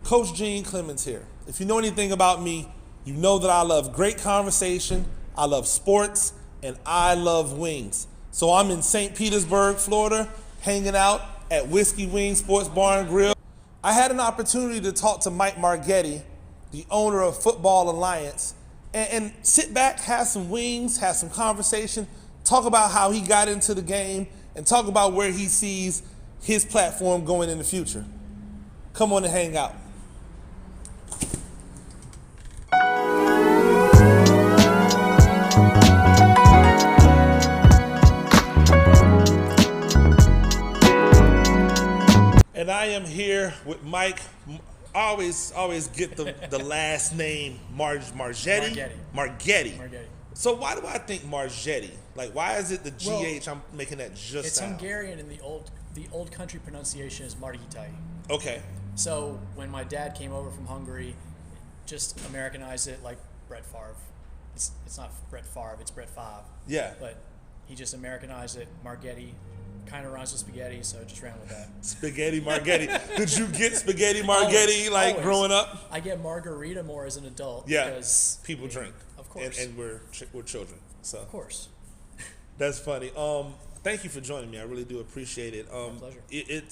Coach Gene Clemens here. If you know anything about me, you know that I love great conversation, I love sports, and I love wings. So I'm in St. Petersburg, Florida, hanging out at Whiskey Wing Sports Bar and Grill. I had an opportunity to talk to Mike Margittai, the owner of Football Alliance, and sit back, have some wings, have some conversation, talk about how he got into the game, and talk about where he sees his platform going in the future. Come on and hang out. And I am here with Mike. I always get the last name Margittai. So why do I think Margittai? Like, why is it the GH? I'm making that just it's sound. Hungarian, and the old country pronunciation is Margittai. Okay. So when my dad came over from Hungary, just Americanized it like Brett Favre. It's not Brett Favre, it's Brett Favre. Yeah. But he just Americanized it, Margittai. Kind of rhymes with spaghetti, so just ran with that. Spaghetti Margittai. Did you get spaghetti Margittai always. Growing up? I get margarita more as an adult. Yeah, because people drink. Of course. And we're children. So of course. That's funny. Thank you for joining me. I really do appreciate it. My pleasure.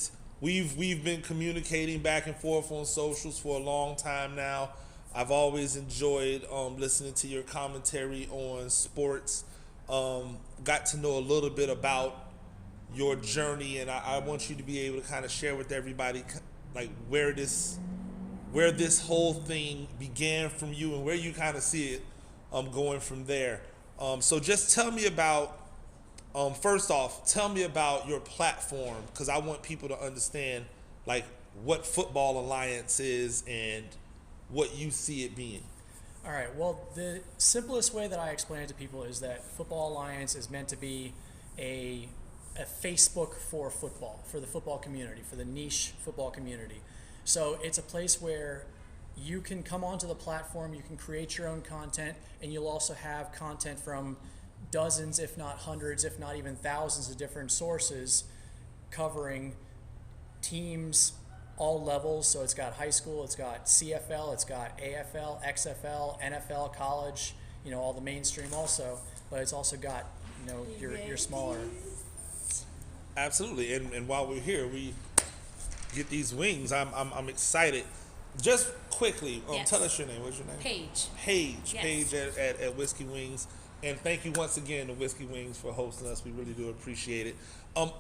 We've been communicating back and forth on socials for a long time now. I've always enjoyed listening to your commentary on sports. Got to know a little bit about your journey, and I want you to be able to kind of share with everybody like where this whole thing began from you and where you kind of see it going from there. So just tell me about, first off, tell me about your platform, because I want people to understand like what Football Alliance is and what you see it being. All right, well, the simplest way that I explain it to people is that Football Alliance is meant to be a Facebook for football, for the football community, for the niche football community. So it's a place where you can come onto the platform, you can create your own content, and you'll also have content from dozens, if not hundreds, if not even thousands of different sources covering teams, all levels. So it's got high school, it's got CFL, it's got AFL, XFL, NFL, college, all the mainstream also, but it's also got, your smaller. Absolutely, and while we're here, we get these wings. I'm excited. Just quickly, yes. Tell us your name. What's your name? Paige. Paige. Yes. Paige at Whiskey Wings, and thank you once again to Whiskey Wings for hosting us. We really do appreciate it.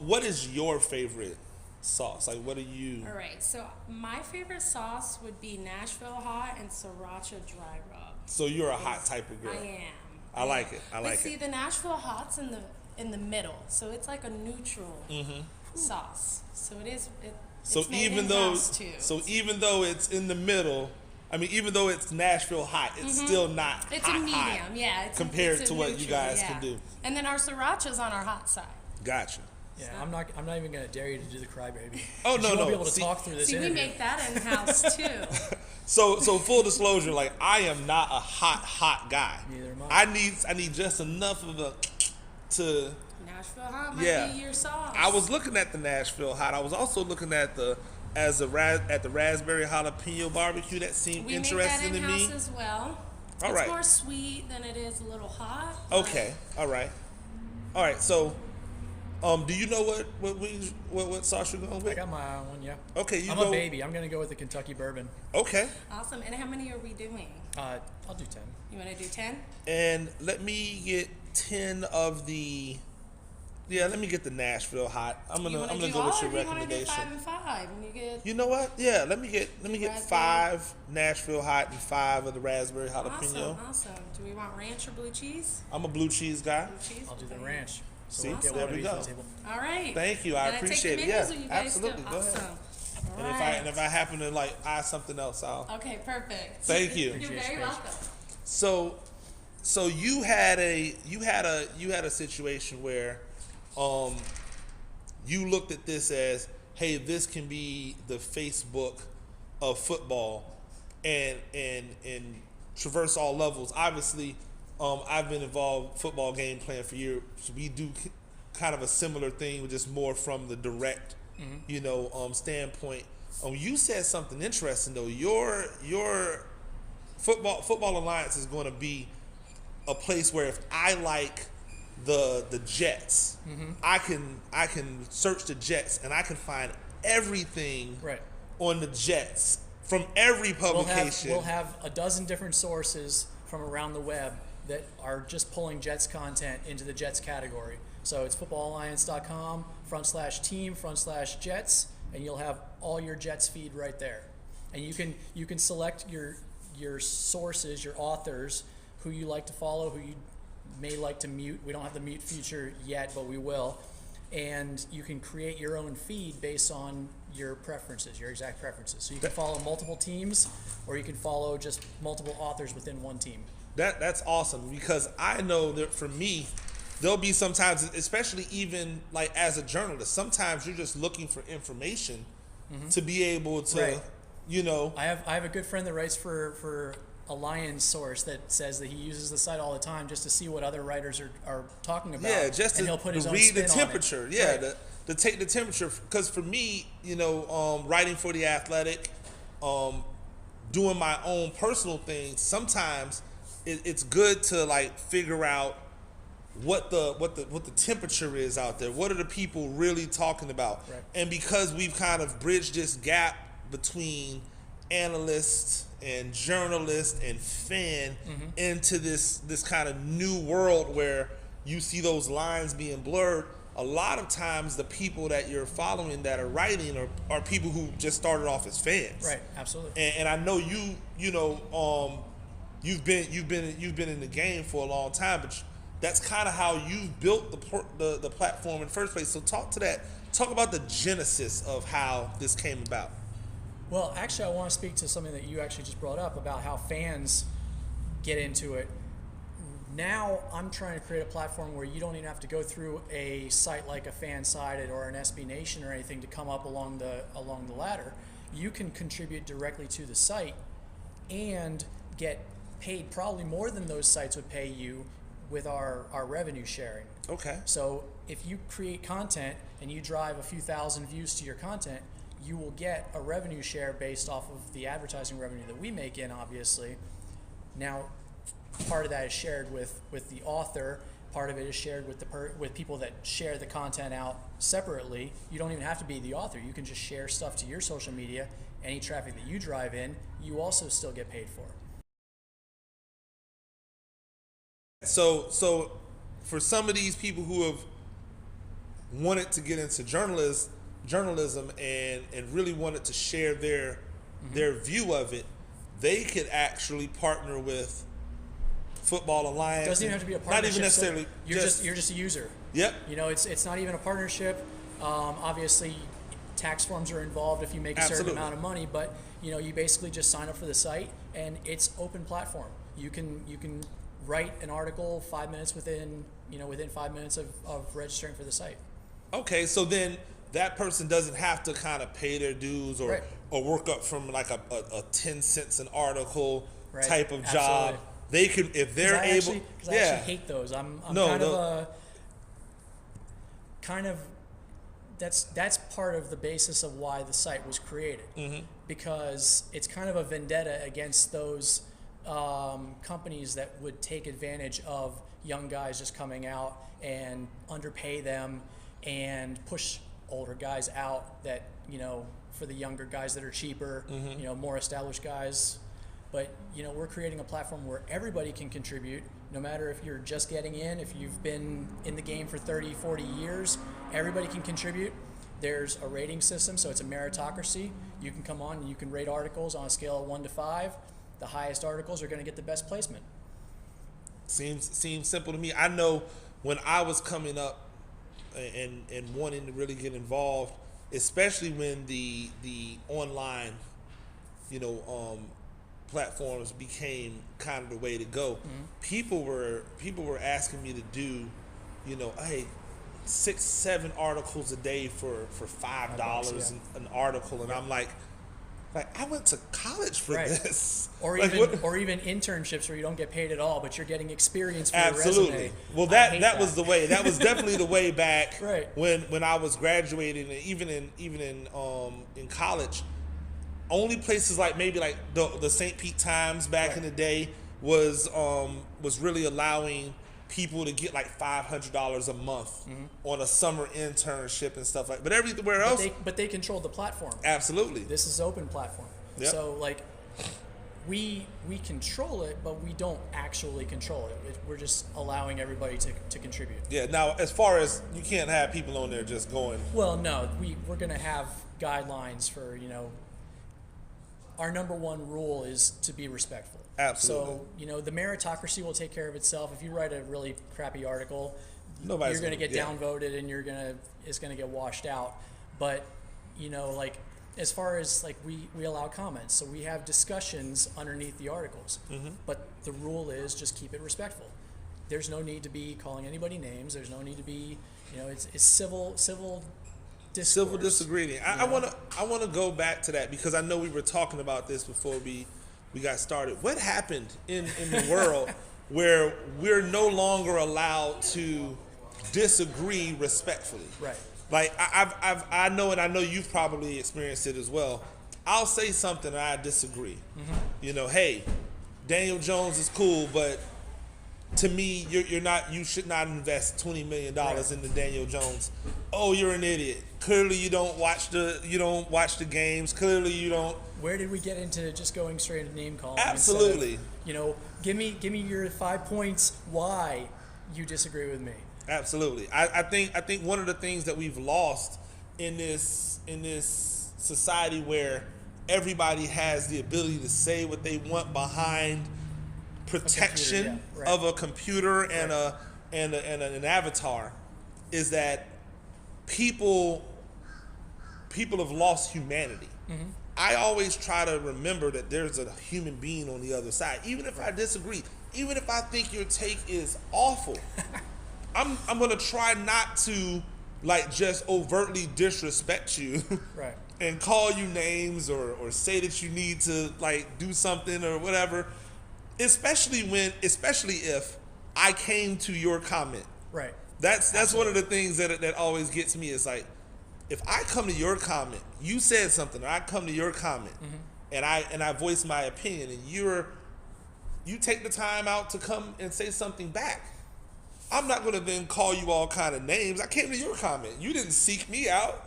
What is your favorite sauce? Like, what are you? All right, so my favorite sauce would be Nashville hot and Sriracha dry rub. So you're a hot type of girl. I am. I like it. But see, the Nashville hot's in the middle, so it's like a neutral sauce. So it is. So even though it's in the middle, even though it's Nashville hot, it's still not. It's hot, a medium, hot yeah. compared to what you guys can do. And then our Sriracha's on our hot side. Gotcha. Yeah, I'm not even gonna dare you to do the crybaby. Oh no, you no. Won't be able to talk through this interview. We make that in house too. So full disclosure, like I am not a hot guy. Neither am I. I need just enough of a to. Nashville hot might be your sauce. I was looking at the Nashville hot. I was also looking at the raspberry jalapeno barbecue. That seemed interesting to me. We make that in-house as well. It's more sweet than it is a little hot. Okay. All right. So, do you know what sauce you're going with? I got my own one, yeah. Okay, I'm a baby. I'm gonna go with the Kentucky bourbon. Okay. Awesome. And how many are we doing? I'll do 10. You want to do 10? And let me get 10 of the. Yeah, let me get the Nashville hot. I'm gonna go with your recommendation. You want to do 5 and 5, and you get. You know what? Yeah, let me get 5 Nashville hot and 5 of the raspberry jalapeno. Awesome. Do we want ranch or blue cheese? I'm a blue cheese guy. Blue cheese. I'll do the ranch. So see, there we go. All right. Thank you. I appreciate it. Yeah, absolutely. Go ahead. Awesome. And if I happen to eye something else, I'll. Okay, perfect. Thank you. You're very welcome. So you had a situation where you looked at this as, hey, this can be the Facebook of football and traverse all levels. Obviously, I've been involved football game plan for years. We do kind of a similar thing, just more from the direct, standpoint. You said something interesting though. Your football alliance is going to be a place where if I like the Jets, I can search the Jets and I can find everything Right. on the Jets from every publication. We'll have a dozen different sources from around the web that are just pulling Jets content into the Jets category. So it's footballalliance.com/team/Jets, and you'll have all your Jets feed right there. And you can select your sources, your authors, who you like to follow, who you may like to mute. We don't have the mute feature yet, but we will. And you can create your own feed based on your preferences, your exact preferences. So you can follow multiple teams, or you can follow just multiple authors within one team. That's awesome, because I know that for me, there'll be sometimes, especially even like as a journalist, sometimes you're just looking for information to be able to, Right. I have a good friend that writes for a Lions source that says that he uses the site all the time just to see what other writers are talking about. Yeah, just and to, he'll put to his own read spin the on it. temperature. Yeah, Right. to take the temperature. Because for me, writing for The Athletic, doing my own personal things, sometimes it's good to like figure out what the temperature is out there. What are the people really talking about? Right. And because we've kind of bridged this gap between analysts and journalists and fan into this kind of new world where you see those lines being blurred, a lot of times the people that you're following that are writing are people who just started off as fans. Right, absolutely. And I know you've been in the game for a long time, but that's kind of how you built the platform in the first place. So talk about the genesis of how this came about. Well, actually, I want to speak to something that you actually just brought up about how fans get into it. Now I'm trying to create a platform where you don't even have to go through a site like a FanSided or an SB Nation or anything to come up along the ladder. You can contribute directly to the site and get paid probably more than those sites would pay you with our revenue sharing. Okay. So if you create content and you drive a few thousand views to your content, you will get a revenue share based off of the advertising revenue that we make in, obviously. Now, part of that is shared with the author. Part of it is shared with people that share the content out separately. You don't even have to be the author. You can just share stuff to your social media. Any traffic that you drive in, you also still get paid for. So for some of these people who have wanted to get into journalism and really wanted to share their view of it, they could actually partner with Football Alliance. It doesn't even have to be a partnership. Not even necessarily. So you're just a user. Yep. It's not even a partnership. Obviously, tax forms are involved if you make a certain amount of money, but you basically just sign up for the site, and it's open platform. You can write an article 5 minutes within 5 minutes of registering for the site. Okay, so then that person doesn't have to kind of pay their dues or work up from like a 10 cents an article type of job. Absolutely. They can, if they're able. Because I actually hate those. I'm that's part of the basis of why the site was created, because it's kind of a vendetta against those companies that would take advantage of young guys just coming out and underpay them and push older guys out that for the younger guys that are cheaper, more established guys. But we're creating a platform where everybody can contribute, no matter if you're just getting in, if you've been in the game for 30, 40 years, everybody can contribute. There's a rating system, so it's a meritocracy. You can come on and you can rate articles on a scale of 1 to 5. The highest articles are going to get the best placement. Seems simple to me. I know when I was coming up and wanting to really get involved, especially when the online, platforms became kind of the way to go. People were asking me to do, hey, 6-7 articles a day for $5 an article, and I'm like I went to college for this. Or even internships where you don't get paid at all, but you're getting experience for your resume. Well, that was the way. That was definitely the way back right. when I was graduating, and even in college. only places like maybe like the St. Pete Times back in the day was really allowing people to get like $500 a month on a summer internship and stuff like. But everywhere else, but they control the platform. Absolutely, this is open platform. Yep. So like we control it, but we don't actually control it. We're just allowing everybody to contribute. Yeah. Now, as far as you can't have people on there just going. Well, no, we're going to have guidelines for Our number one rule is to be respectful. Absolutely. So, the meritocracy will take care of itself. If you write a really crappy article, you're going to get downvoted and it's going to get washed out. But, as far as we allow comments, so we have discussions underneath the articles. But the rule is just keep it respectful. There's no need to be calling anybody names. There's no need to be, it's civil discourse. Civil disagreeing. I want to go back to that because I know we were talking about this before we got started. What happened in the world where we're no longer allowed to disagree respectfully? Right. Like I know, and I know you've probably experienced it as well. I'll say something and I disagree. Hey, Daniel Jones is cool, but to me, you should not invest $20 million into Daniel Jones. Oh, you're an idiot. Clearly you don't watch the games. Clearly you don't. Where did we get into just going straight into name calling? Absolutely. Give me your 5 points why you disagree with me. Absolutely. I think one of the things that we've lost in this society where everybody has the ability to say what they want behind protection of a computer and an avatar is that people have lost humanity. I always try to remember that there's a human being on the other side, even if I disagree, even if I think your take is awful. I'm gonna try not to just overtly disrespect you and call you names or say that you need to do something or whatever. Especially if I came to your comment. Right. That's one of the things that always gets me is if I come to your comment, you said something, or I come to your comment and I voice my opinion and you take the time out to come and say something back. I'm not gonna then call you all kind of names. I came to your comment. You didn't seek me out.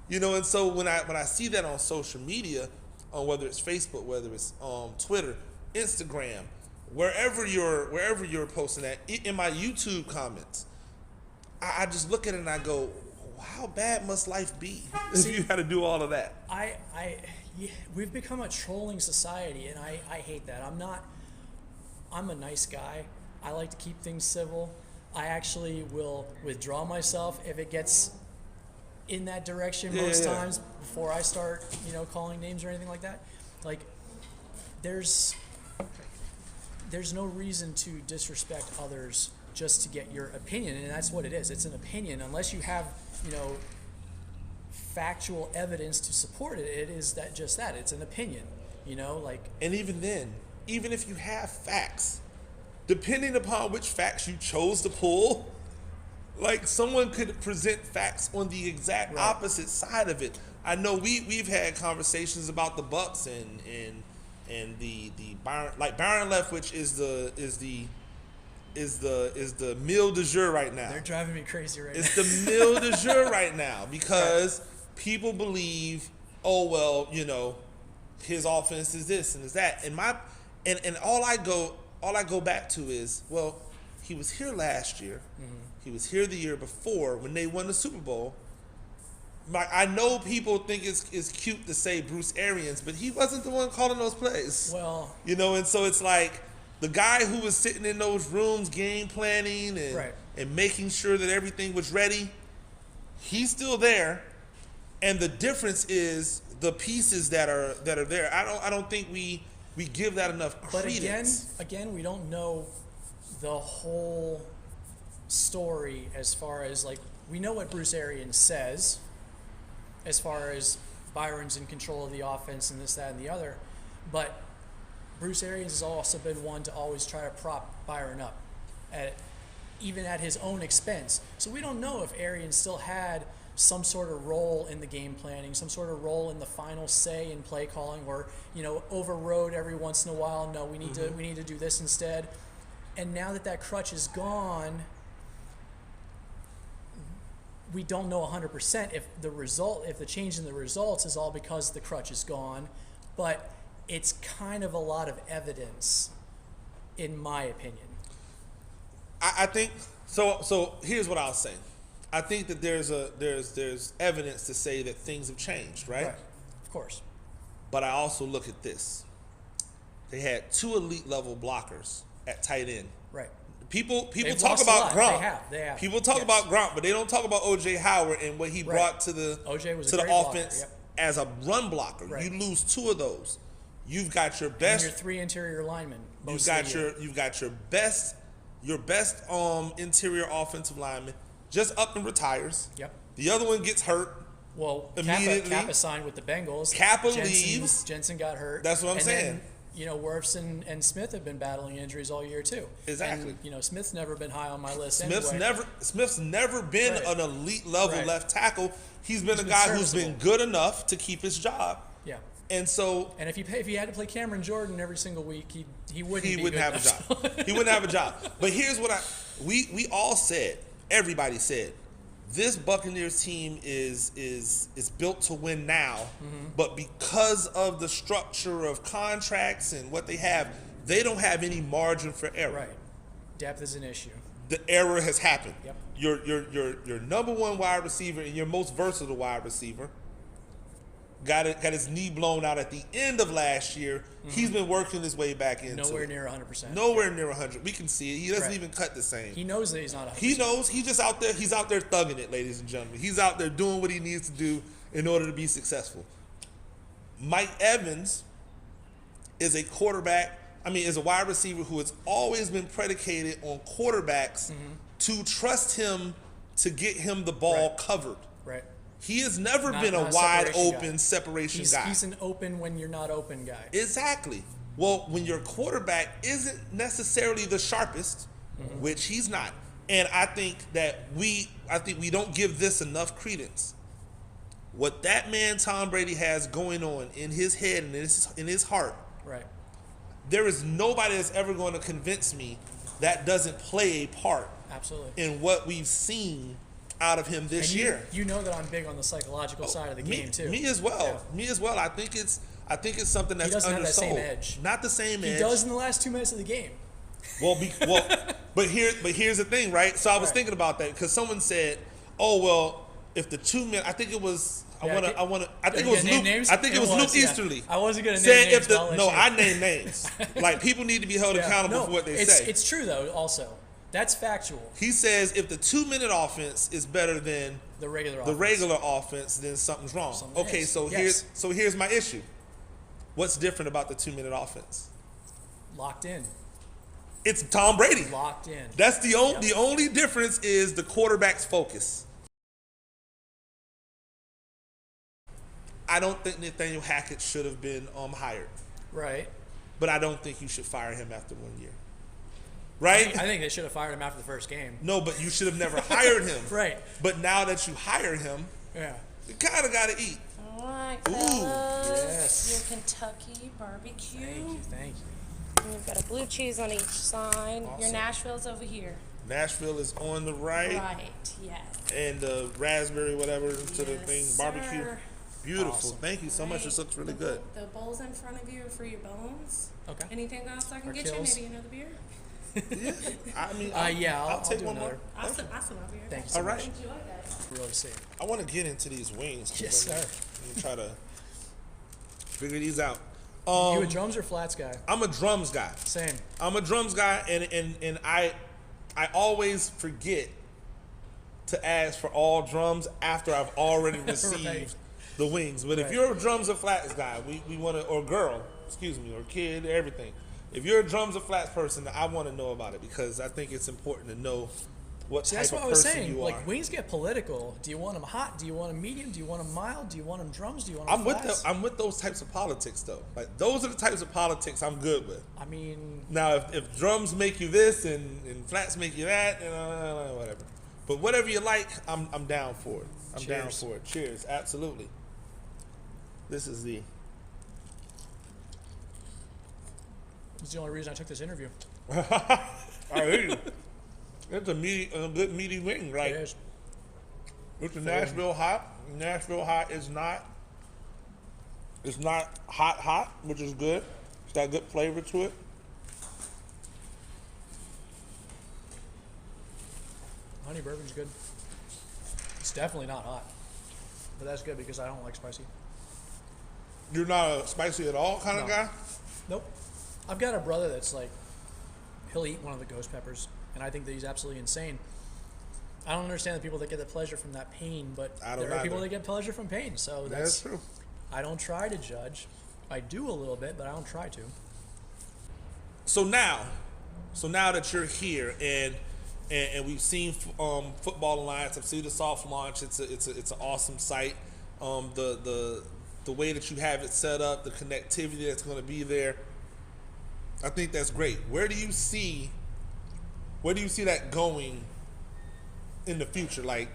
And so when I see that on social media, on whether it's Facebook, whether it's Twitter, Instagram, wherever you're posting at, in my YouTube comments, I just look at it and I go, how bad must life be if you had to do all of that? We've become a trolling society, and I hate that. I'm a nice guy. I like to keep things civil. I actually will withdraw myself if it gets in that direction most times before I start, calling names or anything like that. There's no reason to disrespect others just to get your opinion, and that's what it is. It's an opinion. Unless you have, factual evidence to support it, it is just that. It's an opinion, And even then, even if you have facts, depending upon which facts you chose to pull, someone could present facts on the exact opposite side of it. I know we've had conversations about the Bucks and the Byron Leftwich is the meal du jour right now. They're driving me crazy right now. It's the meal du jour right now because people believe, his offense is this and is that. And all I go back to is, he was here last year. He was here the year before when they won the Super Bowl. I know people think it's cute to say Bruce Arians, but he wasn't the one calling those plays. Well, and so it's the guy who was sitting in those rooms game planning and making sure that everything was ready, he's still there. And the difference is the pieces that are there. I don't think we give that enough credence. But again, we don't know the whole story as far as we know what Bruce Arians says as far as Byron's in control of the offense and this, that, and the other, but Bruce Arians has also been one to always try to prop Byron up, even at his own expense. So we don't know if Arians still had some sort of role in the game planning, some sort of role in the final say in play calling, or overrode every once in a while. No, we need to do this instead. And now that crutch is gone, we don't know 100% if the change in the results is all because the crutch is gone, but it's kind of a lot of evidence, in my opinion. I think so. So here's what I'll say. I think that there's evidence to say that things have changed, right? Of course. But I also look at this. They had 2 elite level blockers at tight end. Right. People They've talk lost a about lot. Gronk. They have. People talk about Gronk, but they don't talk about O.J. Howard and what he brought to the offense as a run blocker. Right. You lose 2 of those. You've got your best. And your 3 interior linemen. You've got your best interior offensive lineman just up and retires. Yep. The other one gets hurt. Well, immediately. Kappa signed with the Bengals. Kappa leaves. Jensen got hurt. That's what I'm saying. Then, Wirfs and Smith have been battling injuries all year too. Exactly. And, Smith's never been high on my list. Smith's never been an elite level left tackle. He's been a guy who's been good enough to keep his job. Yeah. And so, and if he had to play Cameron Jordan every single week, he wouldn't have a job. He wouldn't have a job. But here's what we all said. Everybody said, this Buccaneers team is built to win now, but because of the structure of contracts and what they have, they don't have any margin for error. Right. Depth is an issue. The error has happened. Yep. Your number 1 wide receiver and your most versatile wide receiver got his knee blown out at the end of last year. He's been working his way back into Nowhere near 100%. Nowhere near 100. We can see it. He doesn't even cut the same. He knows that he's not 100%. He knows. He's just out there. He's out there thugging it, ladies and gentlemen. He's out there doing what he needs to do in order to be successful. Mike Evans is a wide receiver who has always been predicated on quarterbacks to trust him to get him the ball covered. Right. He has never been a wide open separation guy. He's an open when you're not open guy. Exactly. Well, when your quarterback isn't necessarily the sharpest, which he's not, and I think we don't give this enough credence. What that man Tom Brady has going on in his head and in his heart, right? There is nobody that's ever going to convince me that doesn't play a part. Absolutely. In what we've seen out of him this year. You know that I'm big on the psychological side of the game too. Me as well. Yeah. Me as well. I think it's something that's undersold. He doesn't have that same edge. Not the same edge. He does in the last 2 minutes of the game. But here's the thing, right? So I was thinking about that because someone said, "Oh well, if the 2 minutes," I think it was. I think it was Luke. Names? I think it was Luke Easterly. I wasn't going to name names. I name names. Like people need to be held accountable for what they say. It's true though. Also. That's factual. He says if the 2-minute offense is better than the regular offense, then something's wrong. Here's my issue. What's different about the 2-minute offense? Locked in. It's Tom Brady. Locked in. That's the only difference is the quarterback's focus. I don't think Nathaniel Hackett should have been hired. Right. But I don't think you should fire him after 1 year. Right? I think they should have fired him after the first game. No, but you should have never hired him. Right. But now that you hire him, you kind of got to eat. All right, fellas. Yes. Your Kentucky barbecue. Thank you. And you've got a blue cheese on each side. Awesome. Your Nashville's over here. Nashville is on the right. Right, yes. And the raspberry, whatever, to the thing, barbecue. Sir. Beautiful. Awesome. Thank you so much. This looks really good. The bowls in front of you are for your bones. Okay. Anything else I can get kills. you? Maybe another beer? I'll take one more. Awesome over here. Thank you so much. Enjoy that. Really see it. I want to get into these wings. Yes, sir. Let me try to figure these out. You a drums or flats guy? I'm a drums guy. Same. I'm a drums guy, and I always forget to ask for all drums after I've already received the wings. But if you're a drums or flats guy, we want to, or girl, or kid, everything. If you're a drums or flats person, I want to know about it because I think it's important to know what type of person you are. That's what I was saying. Like, wings get political. Do you want them hot? Do you want them medium? Do you want them mild? Do you want them drums? Do you want them flats? I'm with those types of politics, though. Like, those are the types of politics I'm good with. I mean... Now, if drums make you this and flats make you that, whatever. But whatever you like, I'm down for it. I'm down Cheers. for it. Cheers, absolutely. This is the. It's the only reason I took this interview. I hear you. It's a good meaty wing. Like, It is. it's a Nashville hot. Nashville hot is not. It's not hot, which is good. It's got good flavor to it. Honey bourbon's good. It's definitely not hot, but that's good because I don't like spicy. You're not a spicy at all kind of No. guy? Nope. I've got a brother that's like, he'll eat one of the ghost peppers, and I think that he's absolutely insane. I don't understand the people that get the pleasure from that pain, but I don't there are people either. that get pleasure from pain. So That's true. I don't try to judge. I do a little bit, but I don't try to. So now that you're here and we've seen Football Alliance, I've seen the soft launch. It's an awesome site. The way that you have it set up, the connectivity that's going to be there, I think that's great. Where do you see that going in the future? Like,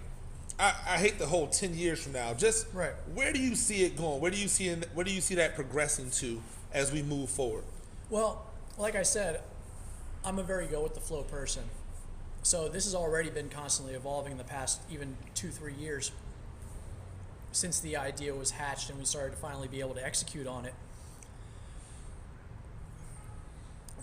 I hate the whole 10 years from now. Just Right. Where do you see it going? Where do you see that progressing to as we move forward? Well, like I said, I'm a very go with the flow person. So this has already been constantly evolving in the past even 2-3 years since the idea was hatched and we started to finally be able to execute on it.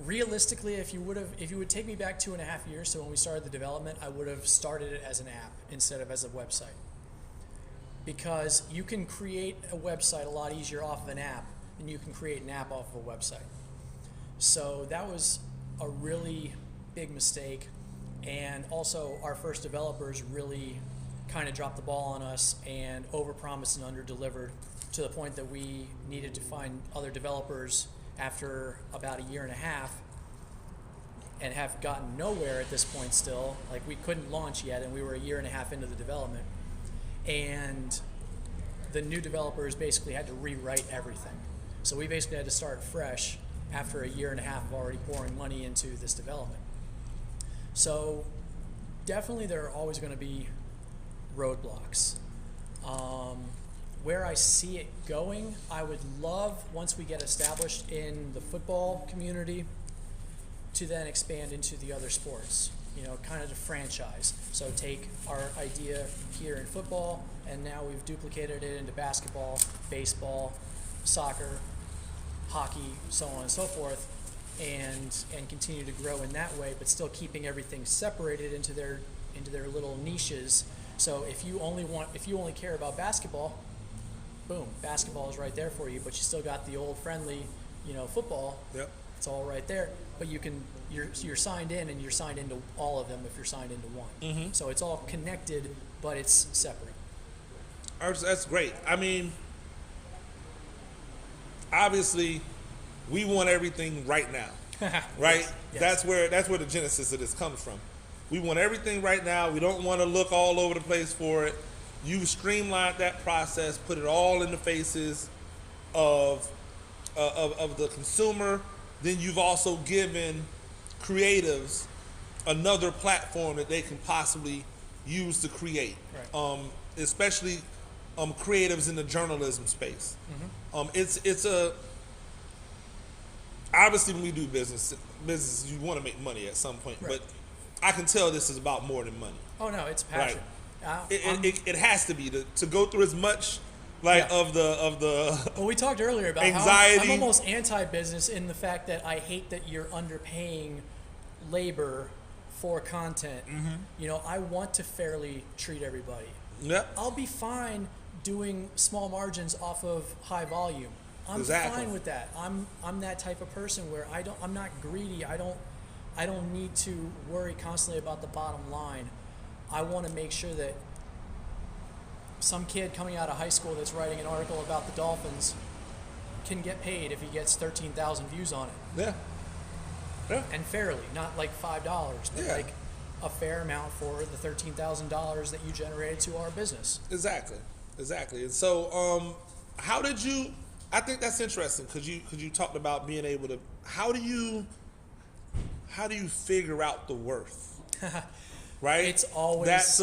Realistically, if you would take me back 2.5 years to when we started the development, I would have started it as an app instead of as a website. Because you can create a website a lot easier off of an app than you can create an app off of a website. So that was a really big mistake. And also our first developers really kind of dropped the ball on us and overpromised and underdelivered to the point that we needed to find other developers after about 1.5 years and have gotten nowhere at this point still. Like, we couldn't launch yet and we were 1.5 years into the development. And the new developers basically had to rewrite everything. So we basically had to start fresh after 1.5 years of already pouring money into this development. So definitely there are always going to be roadblocks. Where I see it going, I would love, once we get established in the football community, to then expand into the other sports, kind of to franchise. So take our idea here in football, and now we've duplicated it into basketball, baseball, soccer, hockey, so on and so forth, and continue to grow in that way, but still keeping everything separated into their little niches. So if you only care about basketball, boom, basketball is right there for you, but you still got the old friendly, football. Yep. It's all right there, but you're signed in, and you're signed into all of them if you're signed into one. Mm-hmm. So it's all connected, but it's separate. That's great. I mean, obviously, we want everything right now, right? Yes. That's where the genesis of this comes from. We want everything right now. We don't want to look all over the place for it. You streamlined that process, put it all in the faces of the consumer. Then you've also given creatives another platform that they can possibly use to create, Right. Especially creatives in the journalism space. Mm-hmm. It's a obviously when we do business you want to make money at some point, Right. but I can tell this is about more than money. Oh no, it's passion. It has to be to go through as much of the Well, we talked earlier about anxiety. how I'm almost anti-business in the fact that I hate that you're underpaying labor for content. Mm-hmm. I want to fairly treat everybody. Yep. I'll be fine doing small margins off of high volume. I'm Exactly. fine with that. I'm that type of person where I'm not greedy. I don't need to worry constantly about the bottom line. I want to make sure that some kid coming out of high school that's writing an article about the Dolphins can get paid if he gets 13,000 views on it. Yeah. Yeah. And fairly, not like $5, but Yeah. like a fair amount for the $13,000 that you generated to our business. Exactly. And so, how did you? I think that's interesting because you talked about being able to. How do you figure out the worth? right? It's always that's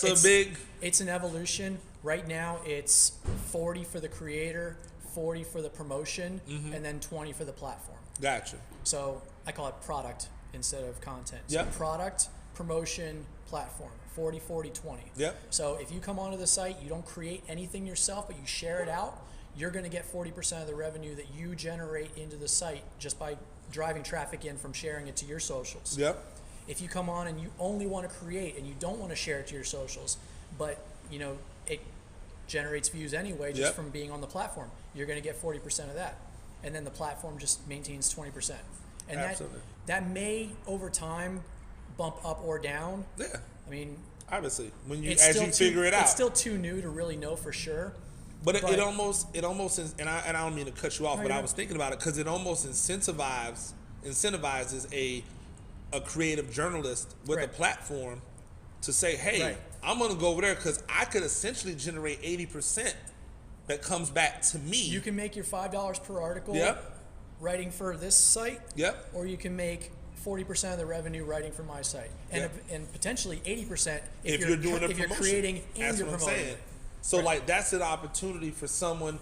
a big. It's an evolution. Right now, it's 40 for the creator, 40 for the promotion, and then 20 for the platform. Gotcha. So I call it product instead of content. Yep. So product, promotion, platform. 40, 40, 20. Yep. So if you come onto the site, you don't create anything yourself, but you share it out, you're going to get 40% of the revenue that you generate into the site just by driving traffic in from sharing it to your socials. Yep. If you come on and you only want to create and you don't want to share it to your socials, but it generates views anyway just from being on the platform, you're going to get 40% of that. And then the platform just maintains 20%. And Absolutely. that may over time bump up or down. Yeah. I mean, obviously, when you figure it out, it's still too new to really know for sure. But it almost and I don't mean to cut you off, but I know. was thinking about it because it almost incentivizes a creative journalist with a platform to say, hey, I'm going to go over there because I could essentially generate 80% that comes back to me. You can make your $5 per article writing for this site, or you can make 40% of the revenue writing for my site, and potentially 80% if you're doing if you're creating and you're promoting. So like that's an opportunity for someone,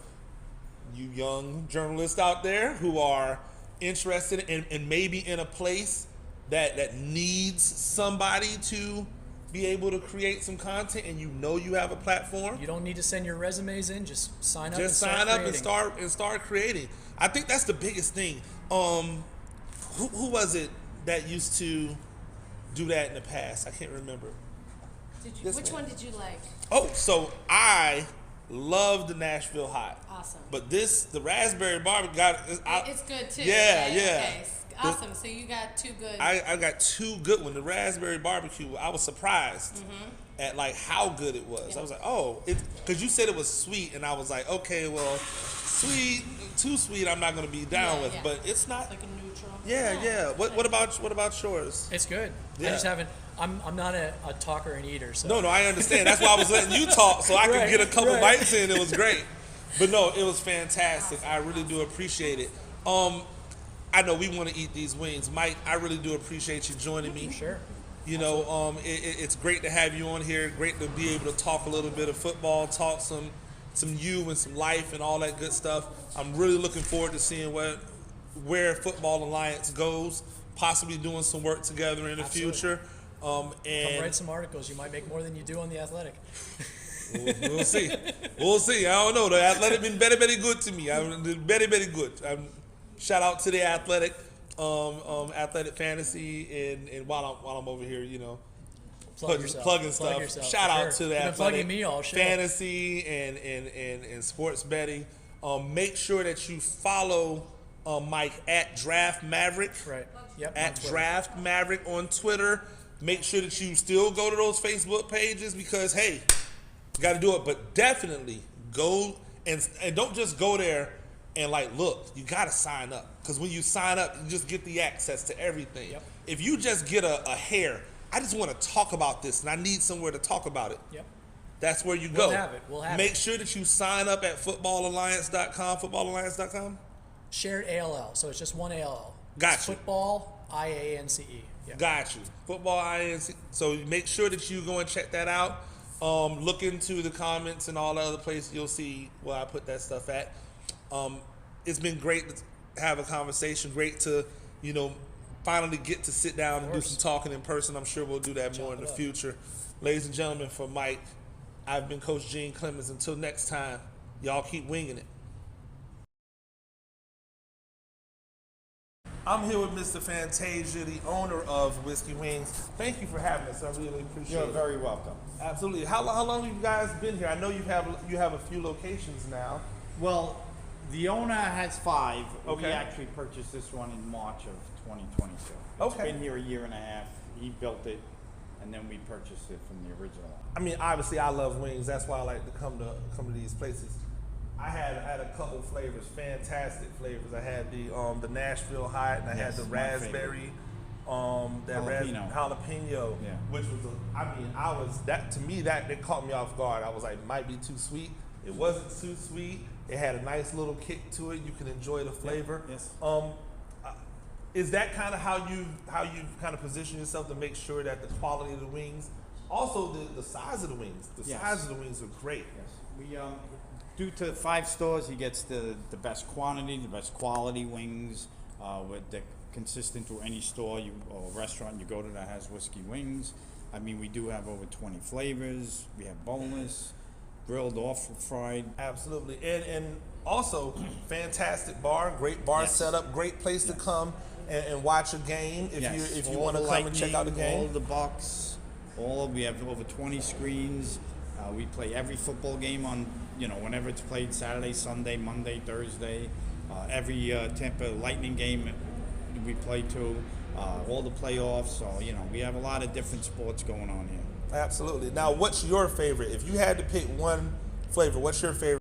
you young journalists out there who are interested and maybe in a place that needs somebody to be able to create some content, and you have a platform. You don't need to send your resumes in. Just sign up. And start creating. I think that's the biggest thing. Who was it that used to do that in the past? I can't remember. Which one did you like? Oh, so I love the Nashville Hot. Awesome. But the raspberry barbecue it's good too. Yeah. Okay. Awesome. So you got two good. I got two good ones. The raspberry barbecue, I was surprised at like how good it was. I was like, oh, because you said it was sweet, and I was like, okay, well, too sweet, I'm not going to be down with. But it's not. It's like a neutral. Yeah. What about yours? It's good. Yeah. I just haven't. I'm not a talker and eater. So. No, I understand. That's why I was letting you talk so I could get a couple bites in. It was great. But no, it was fantastic. I really do appreciate it. I know we want to eat these wings. Mike, I really do appreciate you joining me. Sure. It's great to have you on here. Great to be able to talk a little bit of football, talk some you and some life and all that good stuff. I'm really looking forward to seeing where Football Alliance goes, possibly doing some work together in the future. Come write some articles. You might make more than you do on The Athletic. We'll see. I don't know. The Athletic been very, very good to me. Very, very good. Shout out to the Athletic, Athletic Fantasy, and while I'm over here, plugging stuff. Shout out to the Athletic me all Fantasy and sports betting. Make sure that you follow Mike at Draft Maverick. Right. Yep. At Draft Maverick on Twitter. Make sure that you still go to those Facebook pages because hey, you got to do it. But definitely go and don't just go there and like look. You got to sign up because when you sign up, you just get the access to everything. Yep. If you just get a hair, I just want to talk about this and I need somewhere to talk about it. Yep. That's where you go. We'll have it. Make sure that you sign up at footballalliance.com. Footballalliance.com. Shared ALL, so it's just one ALL. Got it's you. Football IANCE. Yeah. Got you. Football IANCE. So make sure that you go and check that out. Look into the comments and all the other places. You'll see where I put that stuff at. It's been great to have a conversation. Great to finally get to sit down and do some talking in person. I'm sure we'll do that more in the future. Ladies and gentlemen, for Mike, I've been Coach Gene Clemens. Until next time, y'all keep winging it. I'm here with Mr. Fantasia, the owner of Whiskey Wings. Thank you for having us. I really appreciate it. You're very welcome. Absolutely. How long have you guys been here? I know you have a few locations now. Well, the owner has 5. Okay. We actually purchased this one in March of 2022. It's Okay. been here a year and a half. He built it, and then we purchased it from the original one. I mean, obviously, I love wings. That's why I like to come to these places. I had a couple flavors, fantastic flavors. I had the Nashville Hot, and I had the raspberry, jalapeno, which was that caught me off guard. I was like, might be too sweet. It wasn't too sweet. It had a nice little kick to it. You can enjoy the flavor. Yes. Is that kind of how you kind of position yourself to make sure that the quality of the wings, also the size of the wings, Yes. size of the wings are great. We due to 5 stores, he gets the best quantity, the best quality wings, with the consistent to any store or restaurant you go to that has whiskey wings. I mean, we do have over 20 flavors. We have boneless, grilled, off fried. Absolutely, and also fantastic bar, great bar Yes. setup, great place to come and watch a game if you All want to the come and check out the Lightning, game. all the Bucks, we have over 20 screens. We play every football game on, whenever it's played, Saturday, Sunday, Monday, Thursday. Every Tampa Lightning game we play too. All the playoffs. So, we have a lot of different sports going on here. Absolutely. Now, what's your favorite? If you had to pick one flavor, what's your favorite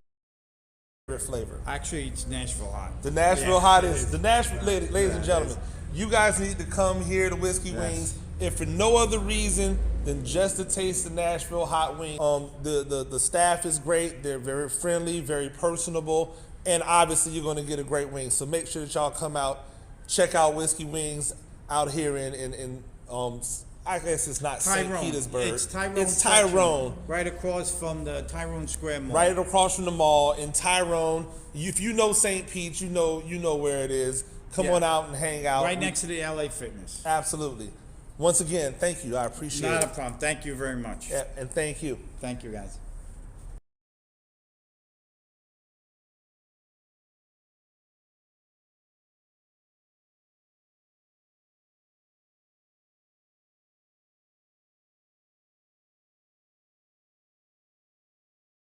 flavor? Actually, it's Nashville Hot. The Nashville Yeah, Hot it is is. the Nashville, ladies and it gentlemen. You guys need to come here to Whiskey Yes. Wings, if for no other reason than just to taste the Nashville Hot Wing. The staff is great. They're very friendly, very personable, and obviously you're going to get a great wing. So make sure that y'all come out, check out Whiskey Wings out here in I guess it's not St. Tyrone. Petersburg. It's Tyrone. It's section, Tyrone. right across from the Tyrone Square Mall. Right across from the mall in Tyrone. If you know St. Pete, you know where it is. Come Yeah. on out and hang out. Right next to the LA Fitness. Absolutely. Once again, thank you. I appreciate Not it. a problem. Thank you very much. Yeah, and thank you. Thank you, guys.